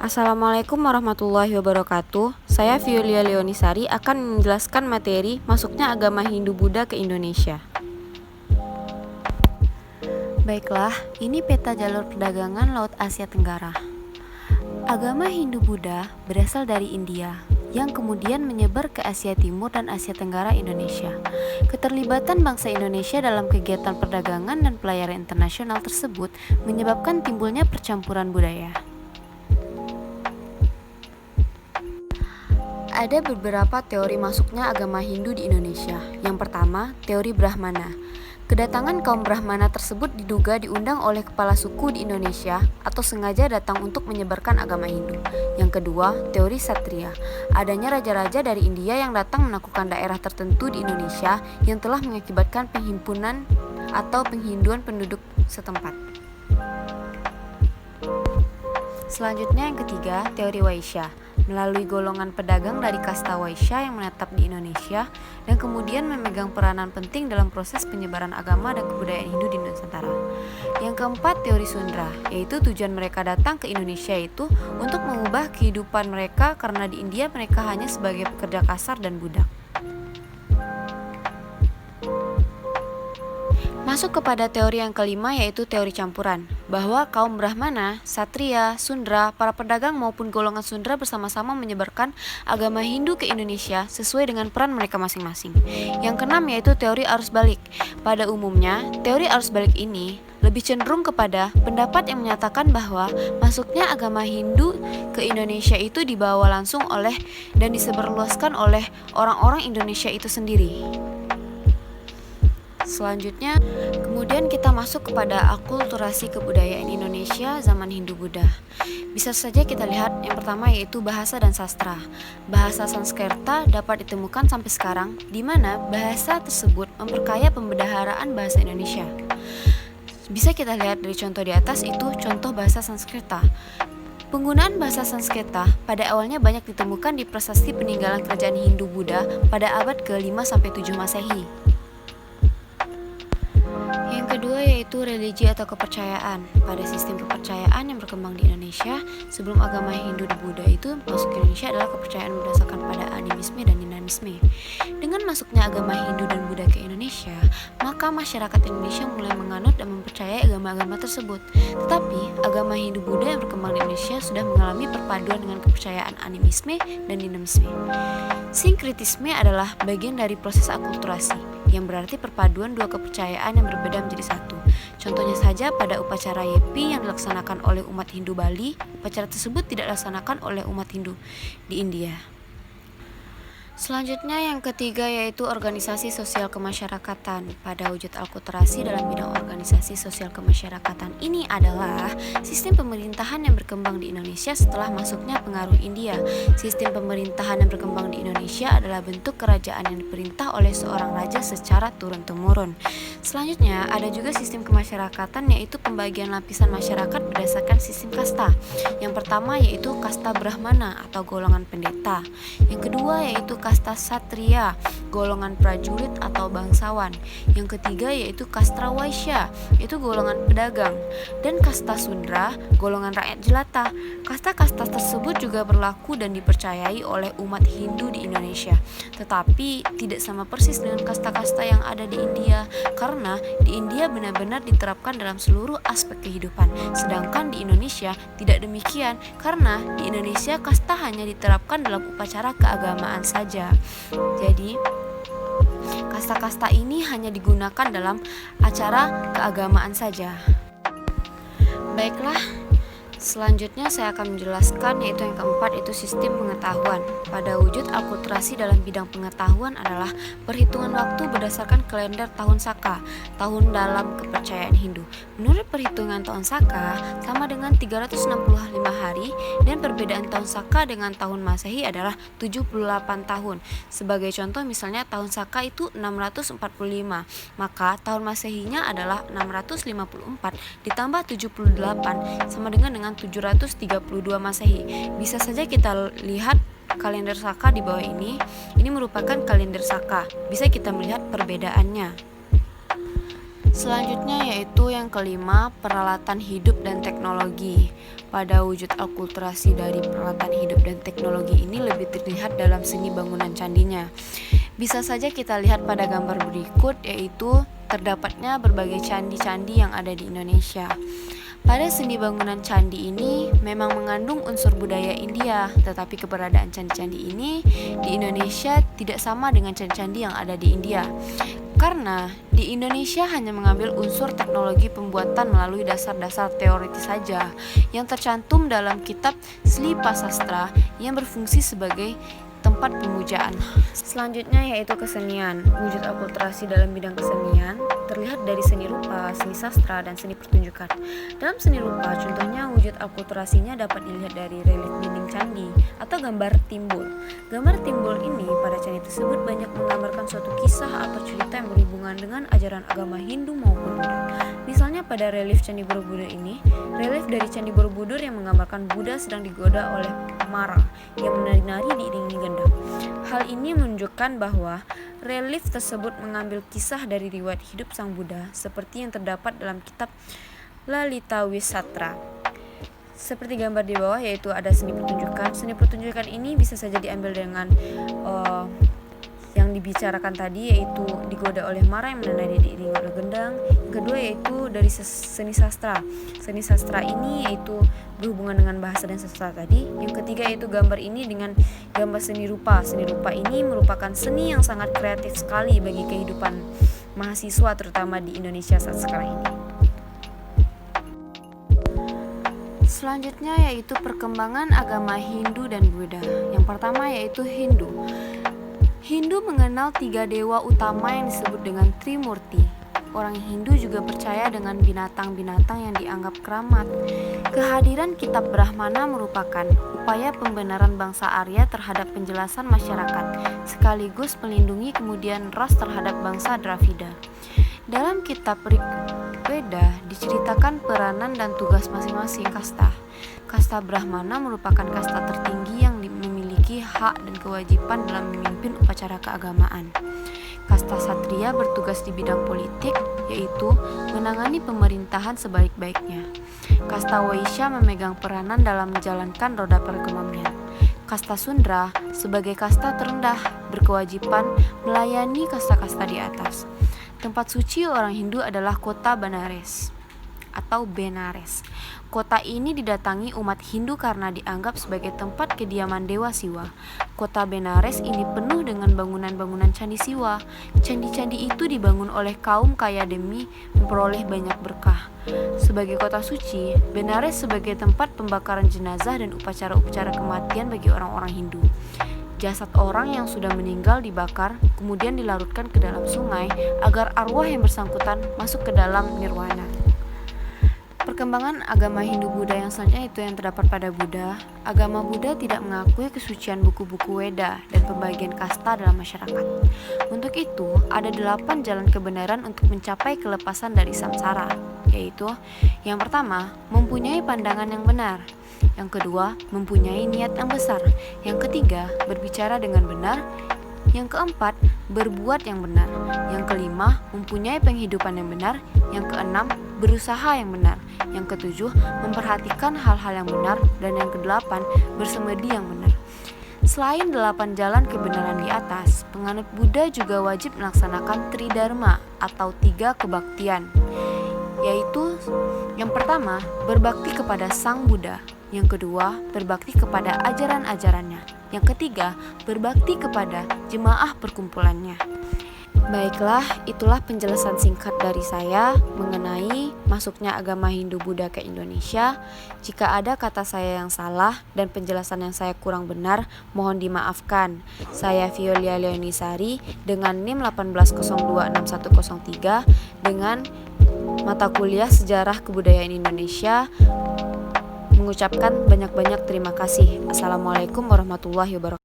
Assalamualaikum warahmatullahi wabarakatuh. Saya Violia Leonisari akan menjelaskan materi masuknya agama Hindu-Buddha ke Indonesia. Baiklah, ini peta jalur perdagangan Laut Asia Tenggara. Agama Hindu-Buddha berasal dari India, yang kemudian menyebar ke Asia Timur dan Asia Tenggara Indonesia. Keterlibatan bangsa Indonesia dalam kegiatan perdagangan dan pelayaran internasional tersebut menyebabkan timbulnya percampuran budaya. Ada beberapa teori masuknya agama Hindu di Indonesia. Yang pertama, teori Brahmana. Kedatangan kaum Brahmana tersebut diduga diundang oleh kepala suku di Indonesia atau sengaja datang untuk menyebarkan agama Hindu. Yang kedua, teori Satriya. Adanya raja-raja dari India yang datang menaklukkan daerah tertentu di Indonesia yang telah mengakibatkan penghimpunan atau penghinduan penduduk setempat. Selanjutnya yang ketiga, teori Waisya. Melalui golongan pedagang dari kasta Waisya yang menetap di Indonesia dan kemudian memegang peranan penting dalam proses penyebaran agama dan kebudayaan Hindu di Nusantara. Yang keempat, teori Sundra, yaitu tujuan mereka datang ke Indonesia itu untuk mengubah kehidupan mereka karena di India mereka hanya sebagai pekerja kasar dan budak. Masuk kepada teori yang kelima, yaitu teori campuran, bahwa kaum Brahmana, Satriya, Sundra, para pedagang maupun golongan Sundra bersama-sama menyebarkan agama Hindu ke Indonesia sesuai dengan peran mereka masing-masing. Yang keenam, yaitu teori arus balik. Pada umumnya, teori arus balik ini lebih cenderung kepada pendapat yang menyatakan bahwa masuknya agama Hindu ke Indonesia itu dibawa langsung oleh dan disebarluaskan oleh orang-orang Indonesia itu sendiri. Selanjutnya, kemudian kita masuk kepada akulturasi kebudayaan Indonesia zaman Hindu-Buddha. Bisa saja kita lihat yang pertama, yaitu bahasa dan sastra. Bahasa Sanskerta dapat ditemukan sampai sekarang, di mana bahasa tersebut memperkaya pembendaharaan bahasa Indonesia. Bisa kita lihat dari contoh di atas, itu contoh bahasa Sanskerta. Penggunaan bahasa Sanskerta pada awalnya banyak ditemukan di prasasti peninggalan kerajaan Hindu-Buddha pada abad ke-5-7 Masehi. Yang kedua, yaitu religi atau kepercayaan. Pada sistem kepercayaan yang berkembang di Indonesia sebelum agama Hindu dan Buddha itu masuk ke Indonesia adalah kepercayaan berdasarkan pada animisme dan dinamisme. Dengan masuknya agama Hindu dan Buddha ke Indonesia, maka masyarakat Indonesia mulai menganut dan mempercayai agama-agama tersebut. Tetapi agama Hindu-Buddha yang berkembang di Indonesia sudah mengalami perpaduan dengan kepercayaan animisme dan dinamisme. Sinkretisme adalah bagian dari proses akulturasi, yang berarti perpaduan dua kepercayaan yang berbeda menjadi satu. Contohnya saja pada upacara Yepi yang dilaksanakan oleh umat Hindu Bali, upacara tersebut tidak dilaksanakan oleh umat Hindu di India. Selanjutnya yang ketiga, yaitu organisasi sosial kemasyarakatan. Pada wujud akulturasi dalam bidang organisasi sosial kemasyarakatan ini adalah sistem pemerintahan yang berkembang di Indonesia setelah masuknya pengaruh India. Sistem pemerintahan yang berkembang di Indonesia adalah bentuk kerajaan yang diperintah oleh seorang raja secara turun-temurun. Selanjutnya ada juga sistem kemasyarakatan, yaitu pembagian lapisan masyarakat berdasarkan sistem kasta. Yang pertama yaitu kasta Brahmana atau golongan pendeta. Yang kedua yaitu kasta Satriya, golongan prajurit atau bangsawan. Yang ketiga yaitu kasta Waisya, yaitu golongan pedagang. Dan kasta Sundra, golongan rakyat jelata. Kasta-kasta tersebut juga berlaku dan dipercayai oleh umat Hindu di Indonesia. Tetapi tidak sama persis dengan kasta-kasta yang ada di India, karena di India benar-benar diterapkan dalam seluruh aspek kehidupan. Sedangkan di Indonesia tidak demikian, karena di Indonesia kasta hanya diterapkan dalam upacara keagamaan saja. Jadi kasta-kasta ini hanya digunakan dalam acara keagamaan saja. Baiklah, selanjutnya saya akan menjelaskan, yaitu yang keempat, yaitu sistem pengetahuan. Pada wujud akulturasi dalam bidang pengetahuan adalah perhitungan waktu berdasarkan kalender tahun Saka, tahun dalam kepercayaan Hindu. Menurut perhitungan tahun Saka sama dengan 365 hari, dan perbedaan tahun Saka dengan tahun Masehi adalah 78 tahun. Sebagai contoh, misalnya tahun Saka itu 645, maka tahun Masehinya adalah 654 ditambah 78 sama dengan 732 Masehi. Bisa saja kita lihat kalender Saka di bawah ini. Ini merupakan kalender Saka. Bisa kita melihat perbedaannya. Selanjutnya yaitu yang kelima, peralatan hidup dan teknologi. Pada wujud akulturasi dari peralatan hidup dan teknologi ini lebih terlihat dalam seni bangunan candinya. Bisa saja kita lihat pada gambar berikut, yaitu terdapatnya berbagai candi-candi yang ada di Indonesia. Pada seni bangunan candi ini memang mengandung unsur budaya India, tetapi keberadaan candi-candi ini di Indonesia tidak sama dengan candi-candi yang ada di India. Karena di Indonesia hanya mengambil unsur teknologi pembuatan melalui dasar-dasar teoritis saja yang tercantum dalam kitab Slipa Sastra yang berfungsi sebagai tempat pemujaan. Selanjutnya yaitu kesenian. Wujud akulturasi dalam bidang kesenian terlihat dari seni rupa, seni sastra, dan seni pertunjukan. Dalam seni rupa, contohnya wujud akulturasinya dapat dilihat dari relief dinding candi atau gambar timbul. Gambar timbul ini pada candi tersebut banyak menggambarkan suatu kisah atau cerita yang berhubungan dengan ajaran agama Hindu maupun Buddha. Misalnya pada relief Candi Borobudur ini, relief dari Candi Borobudur yang menggambarkan Buddha sedang digoda oleh Mara yang menari-nari diiringi gendang. Hal ini menunjukkan bahwa relief tersebut mengambil kisah dari riwayat hidup Sang Buddha seperti yang terdapat dalam kitab Lalita Wisatra. Seperti gambar di bawah, yaitu ada seni pertunjukan. Seni pertunjukan ini bisa saja diambil dengan yang dibicarakan tadi, yaitu digoda oleh Mara yang menandai diiringi oleh gendang. Yang kedua yaitu dari seni sastra. Seni sastra ini yaitu berhubungan dengan bahasa dan sastra tadi. Yang ketiga yaitu gambar ini dengan gambar seni rupa. Seni rupa ini merupakan seni yang sangat kreatif sekali bagi kehidupan mahasiswa terutama di Indonesia saat sekarang ini. Selanjutnya yaitu perkembangan agama Hindu dan Buddha. Yang pertama yaitu Hindu. Hindu mengenal 3 dewa utama yang disebut dengan Trimurti. Orang Hindu juga percaya dengan binatang-binatang yang dianggap keramat. Kehadiran kitab Brahmana merupakan upaya pembenaran bangsa Arya terhadap penjelasan masyarakat, sekaligus melindungi kemudian ras terhadap bangsa Dravida. Dalam kitab Rigveda diceritakan peranan dan tugas masing-masing kasta. Kasta Brahmana merupakan kasta tertinggi yang memiliki hak dan kewajiban dalam memimpin upacara keagamaan. Kasta Satria bertugas di bidang politik, yaitu menangani pemerintahan sebaik-baiknya. Kasta Waisya memegang peranan dalam menjalankan roda perekonomian. Kasta Sundra sebagai kasta terendah berkewajiban melayani kasta-kasta di atas. Tempat suci orang Hindu adalah kota Benares atau Benares. Kota ini didatangi umat Hindu karena dianggap sebagai tempat kediaman Dewa Siwa. Kota Benares ini penuh dengan bangunan-bangunan candi Siwa. Candi-candi itu dibangun oleh kaum kaya demi memperoleh banyak berkah. Sebagai kota suci, Benares sebagai tempat pembakaran jenazah dan upacara-upacara kematian bagi orang-orang Hindu. Jasad orang yang sudah meninggal dibakar, kemudian dilarutkan ke dalam sungai agar arwah yang bersangkutan masuk ke dalam nirwana. Perkembangan agama Hindu-Buddha yang selanjutnya itu yang terdapat pada Buddha. Agama Buddha tidak mengakui kesucian buku-buku Weda dan pembagian kasta dalam masyarakat. Untuk itu, ada 8 jalan kebenaran untuk mencapai kelepasan dari samsara, yaitu yang pertama, mempunyai pandangan yang benar. Yang kedua, mempunyai niat yang besar. Yang ketiga, berbicara dengan benar. Yang keempat, berbuat yang benar. Yang kelima, mempunyai penghidupan yang benar. Yang keenam, berusaha yang benar. Yang ketujuh, memperhatikan hal-hal yang benar. Dan yang kedelapan, bersemedi yang benar. Selain 8 jalan kebenaran di atas, penganut Buddha juga wajib melaksanakan Tridharma atau 3 kebaktian, yaitu yang pertama, berbakti kepada Sang Buddha. Yang kedua, berbakti kepada ajaran-ajarannya. Yang ketiga, berbakti kepada jemaah perkumpulannya. Baiklah, itulah penjelasan singkat dari saya mengenai masuknya agama Hindu-Buddha ke Indonesia. Jika ada kata saya yang salah dan penjelasan yang saya kurang benar, mohon dimaafkan. Saya Violia Leonisari dengan NIM 18026103 dengan mata kuliah Sejarah Kebudayaan Indonesia. Mengucapkan banyak-banyak terima kasih. Assalamualaikum warahmatullahi wabarakatuh.